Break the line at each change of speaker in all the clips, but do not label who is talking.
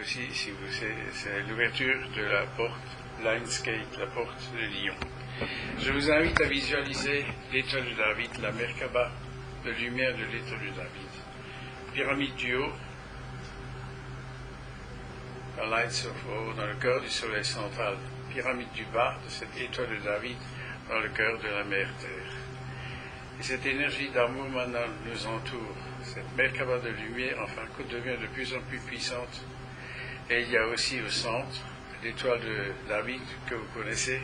aussi, si vous c'est l'ouverture de la porte Lionsgate, la porte de Lion. Je vous invite à visualiser l'étoile de David, la Merkaba de lumière de l'étoile de David. Pyramide du haut, dans Lights of O, dans le cœur du soleil central. Pyramide du bas de cette étoile de David, dans le cœur de la mer Terre. Et cette énergie d'amour maintenant nous entoure. Cette Merkaba de lumière, enfin, devient de plus en plus puissante. Et il y a aussi au centre l'étoile de David que vous connaissez,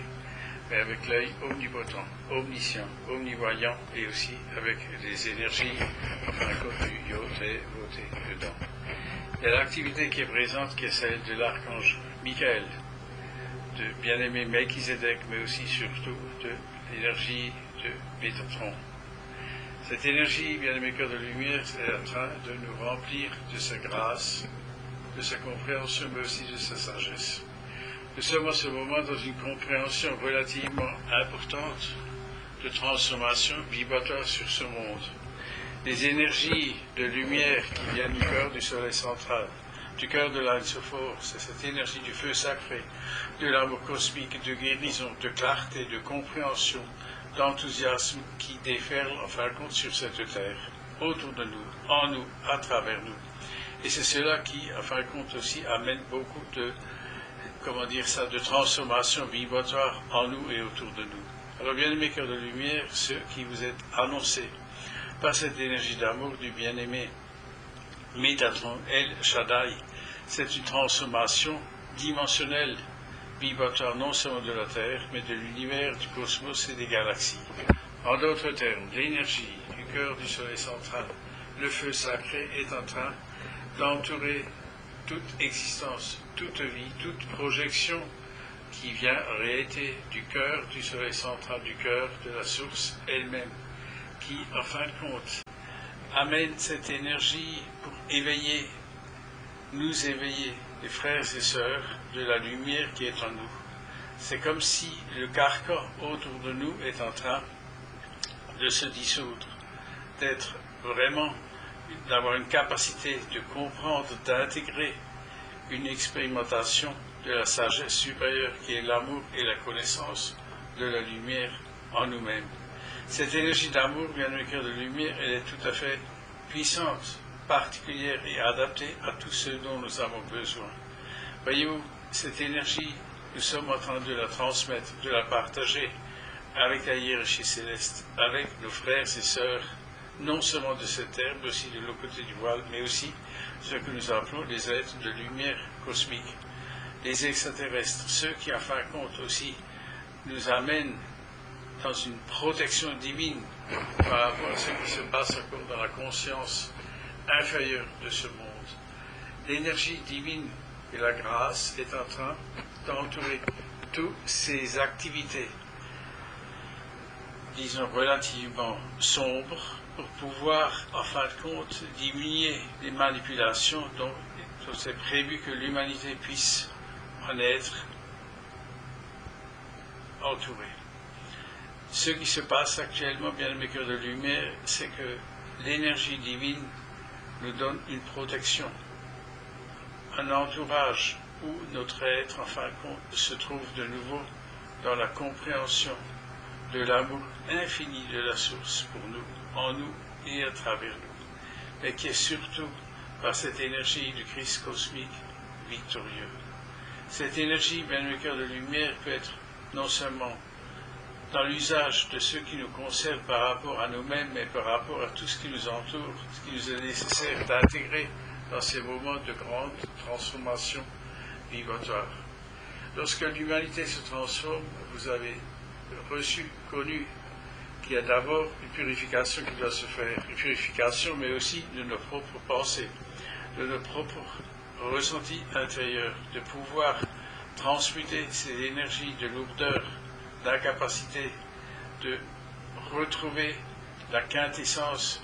mais avec l'œil omnipotent, omniscient, omnivoyant, et aussi avec des énergies, enfin, comme du Yod et Voté dedans. Il y a l'activité qui est présente, qui est celle de l'archange Michael, de bien-aimé Melchizedek, mais aussi surtout de l'énergie de Métatron. Cette énergie, bien-aimé cœur de lumière, est en train de nous remplir de sa grâce, de sa compréhension, mais aussi de sa sagesse. Nous sommes en ce moment dans une compréhension relativement importante de transformation vibratoire sur ce monde. Les énergies de lumière qui viennent du cœur du soleil central, du cœur de l'Ain-Sophore, c'est cette énergie du feu sacré, de l'amour cosmique, de guérison, de clarté, de compréhension, d'enthousiasme qui déferle en fin de compte sur cette terre, autour de nous, en nous, à travers nous. Et c'est cela qui, en fin de compte aussi, amène beaucoup de, de transformation vibratoire en nous et autour de nous. Alors, bien-aimés cœurs de lumière, ceux qui vous êtes annoncés par cette énergie d'amour du bien-aimé Métatron El Shaddai, c'est une transformation dimensionnelle, vibratoire non seulement de la Terre, mais de l'univers, du cosmos et des galaxies. En d'autres termes, l'énergie du cœur du soleil central, le feu sacré, est en train d'entourer toute existence, toute vie, toute projection qui vient en réalité du cœur du soleil central, du cœur de la source elle-même, qui, en fin de compte, amène cette énergie pour éveiller, nous éveiller, les frères et sœurs, de la lumière qui est en nous. C'est comme si le carcan autour de nous est en train de se dissoudre, d'être vraiment, d'avoir une capacité de comprendre, d'intégrer une expérimentation de la sagesse supérieure qui est l'amour et la connaissance de la lumière en nous-mêmes. Cette énergie d'amour, bien-aimé cœur de lumière, elle est tout à fait puissante, particulière et adaptée à tout ce dont nous avons besoin. Voyez-vous, cette énergie, nous sommes en train de la transmettre, de la partager avec la hiérarchie céleste, avec nos frères et sœurs, non seulement de cette terre, mais aussi de l'autre côté du voile, mais aussi ce que nous appelons les êtres de lumière cosmique, les extraterrestres, ceux qui, en fin de compte aussi, nous amènent dans une protection divine par rapport à ce qui se passe encore dans la conscience inférieure de ce monde. L'énergie divine et la grâce est en train d'entourer toutes ces activités, disons relativement sombres, pour pouvoir, en fin de compte, diminuer les manipulations dont c'est prévu que l'humanité puisse en être entourée. Ce qui se passe actuellement, bien-aimés cœurs de lumière, c'est que l'énergie divine nous donne une protection, un entourage où notre être, en fin de compte, se trouve de nouveau dans la compréhension de l'amour infini de la source pour nous, en nous et à travers nous, mais qui est surtout par cette énergie du Christ cosmique victorieux. Cette énergie, bien-aimés cœurs de lumière, peut être non seulement dans l'usage de ce qui nous concerne par rapport à nous-mêmes, mais par rapport à tout ce qui nous entoure, ce qui nous est nécessaire d'intégrer dans ces moments de grande transformation vibratoire. Lorsque l'humanité se transforme, vous avez connu qu'il y a d'abord une purification qui doit se faire, une purification, mais aussi de nos propres pensées, de nos propres ressentis intérieurs, de pouvoir transmuter ces énergies de lourdeur, d'incapacité, de retrouver la quintessence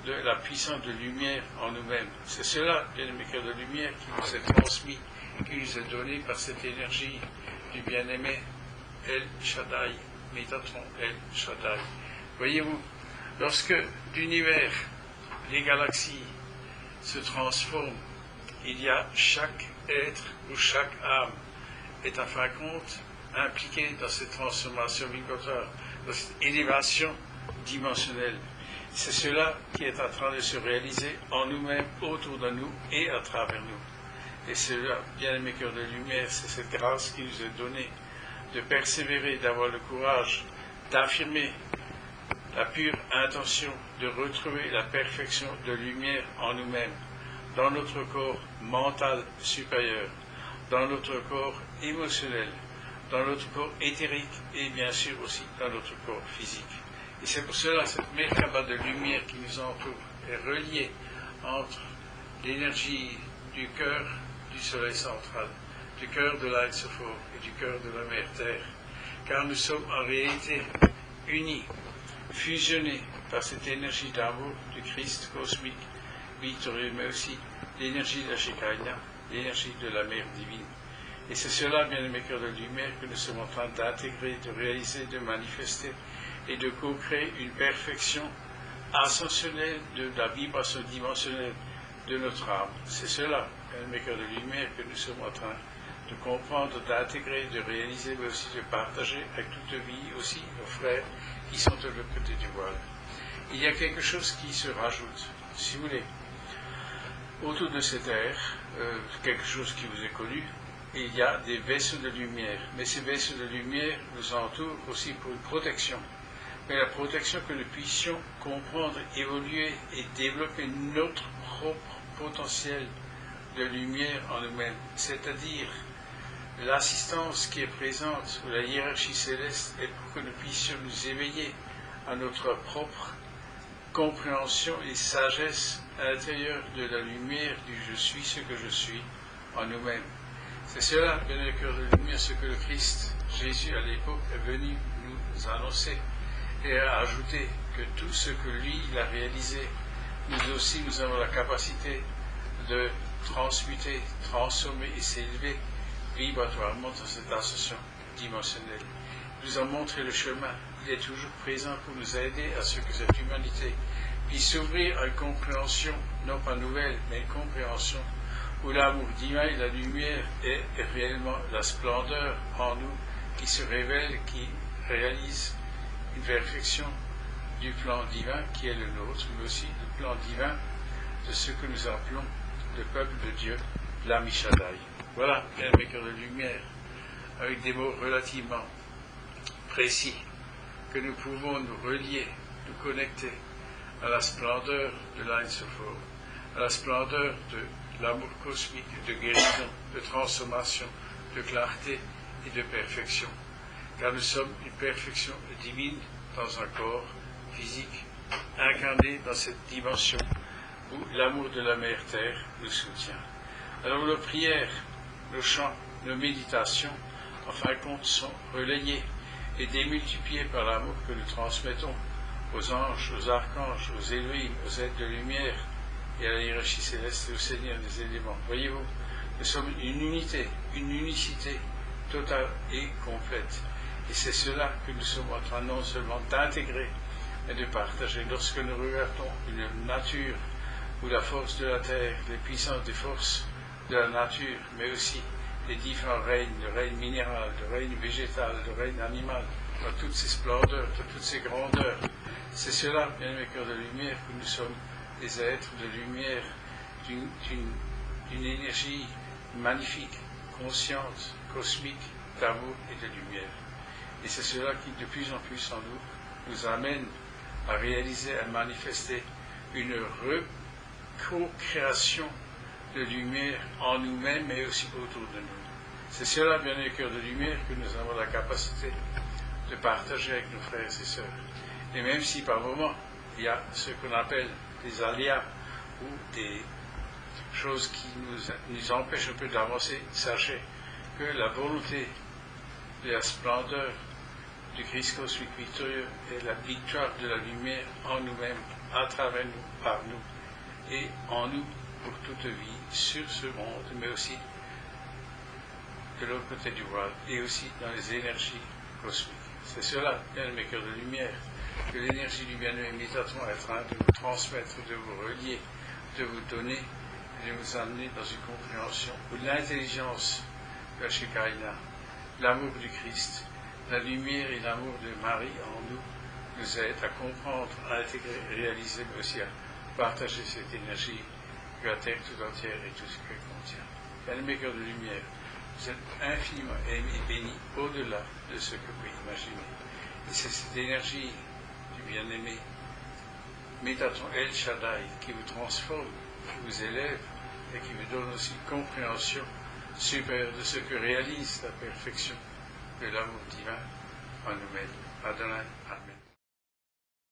de la puissance de lumière en nous-mêmes. C'est cela, bien-aimés cœurs de lumière, qui nous est transmis, qui nous est donné par cette énergie du bien-aimé El Shaddai, Métatron El Shaddai. Voyez-vous, lorsque l'univers, les galaxies se transforment, il y a chaque être ou chaque âme est en fin de compte impliquée dans cette transformation vibratoire, dans cette élévation dimensionnelle. C'est cela qui est en train de se réaliser en nous-mêmes, autour de nous et à travers nous. Et cela, bien-aimés cœurs de lumière, c'est cette grâce qui nous est donnée de persévérer, d'avoir le courage, d'affirmer la pure intention de retrouver la perfection de lumière en nous-mêmes, dans notre corps mental supérieur, dans notre corps émotionnel, dans notre corps éthérique et bien sûr aussi dans notre corps physique. Et c'est pour cela que cette Merkaba de lumière qui nous entoure est reliée entre l'énergie du cœur du soleil central, du cœur de l'Ain Sophore et du cœur de la Mère Terre, car nous sommes en réalité unis, fusionnés par cette énergie d'amour du Christ cosmique, victorieux, mais aussi l'énergie de la Shekinah, l'énergie de la Mère divine. Et c'est cela, bien-aimés cœurs de lumière, que nous sommes en train d'intégrer, de réaliser, de manifester et de co-créer une perfection ascensionnelle de la vibration dimensionnelle de notre âme. C'est cela, bien-aimés cœurs de lumière, que nous sommes en train de comprendre, d'intégrer, de réaliser, mais aussi de partager avec toute vie, aussi nos frères qui sont de l'autre côté du voile. Il y a quelque chose qui se rajoute, si vous voulez, autour de cette ère, quelque chose qui vous est connu. Il y a des vaisseaux de lumière, mais ces vaisseaux de lumière nous entourent aussi pour une protection. Mais la protection que nous puissions comprendre, évoluer et développer notre propre potentiel de lumière en nous-mêmes, c'est-à-dire l'assistance qui est présente, ou la hiérarchie céleste, est pour que nous puissions nous éveiller à notre propre compréhension et sagesse à l'intérieur de la lumière du « je suis ce que je suis » en nous-mêmes. C'est cela, bien le cœur de lumière, ce que le Christ, Jésus à l'époque, est venu nous annoncer et a ajouté que tout ce que lui, il a réalisé, nous aussi, nous avons la capacité de transmuter, transformer et s'élever vibratoirement dans cette ascension dimensionnelle. Il nous a montré le chemin. Il est toujours présent pour nous aider à ce que cette humanité puisse s'ouvrir à une compréhension, non pas nouvelle, mais une compréhension où l'amour divin et la lumière est réellement la splendeur en nous qui se révèle, qui réalise une perfection du plan divin qui est le nôtre, mais aussi le plan divin de ce que nous appelons le peuple de Dieu, l'Amishadai. Voilà, bien mes cœurs de lumière, avec des mots relativement précis, que nous pouvons nous relier, nous connecter à la splendeur de l'Ain Sophore, à la splendeur de l'amour cosmique, de guérison, de transformation, de clarté et de perfection. Car nous sommes une perfection divine dans un corps physique, incarné dans cette dimension où l'amour de la Mère Terre nous soutient. Alors nos prières, nos chants, nos méditations, en fin de compte, sont relayées et démultipliées par l'amour que nous transmettons aux anges, aux archanges, aux Elohim, aux êtres de lumière, et à la hiérarchie céleste et au Seigneur des éléments. Voyez-vous, nous sommes une unité, une unicité totale et complète. Et c'est cela que nous sommes en train non seulement d'intégrer, mais de partager. Lorsque nous regardons une nature où la force de la terre, les puissances des forces de la nature, mais aussi les différents règnes, le règne minéral, le règne végétal, le règne animal, dans toutes ces splendeurs, dans toutes ces grandeurs, c'est cela, bien mes cœurs de lumière, que nous sommes des êtres de lumière, d'une énergie magnifique, consciente, cosmique, d'amour et de lumière. Et c'est cela qui, de plus en plus en nous amène à réaliser, à manifester une co-création de lumière en nous-mêmes, mais aussi autour de nous. C'est cela, bien les cœurs de lumière, que nous avons la capacité de partager avec nos frères et sœurs. Et même si par moments, il y a ce qu'on appelle des aléas ou des choses qui nous empêchent un peu d'avancer, sachez que la volonté de la splendeur du Christ cosmique victorieux est la victoire de la lumière en nous-mêmes, à travers nous, par nous, et en nous pour toute vie, sur ce monde, mais aussi de l'autre côté du voile, et aussi dans les énergies cosmiques. C'est cela, bien mes cœurs de lumière, que l'énergie du bien-aimé immédiatement est en train de vous transmettre, de vous relier, de vous donner de nous amener dans une compréhension où l'intelligence de la Shekinah, l'amour du Christ, la lumière et l'amour de Marie en nous, nous aident à comprendre, à intégrer, réaliser, mais aussi à partager cette énergie que la terre tout entière et tout ce qu'elle contient. Bien-aimés cœurs de lumière, vous êtes infiniment aimés et bénis au-delà de ce que vous pouvez imaginer. Et c'est cette énergie du bien-aimé, Métatron El Shaddai, qui vous transforme, qui vous élève et qui vous donne aussi une compréhension supérieure de ce que réalise la perfection de l'amour divin en nous-mêmes. Adonai, Amen.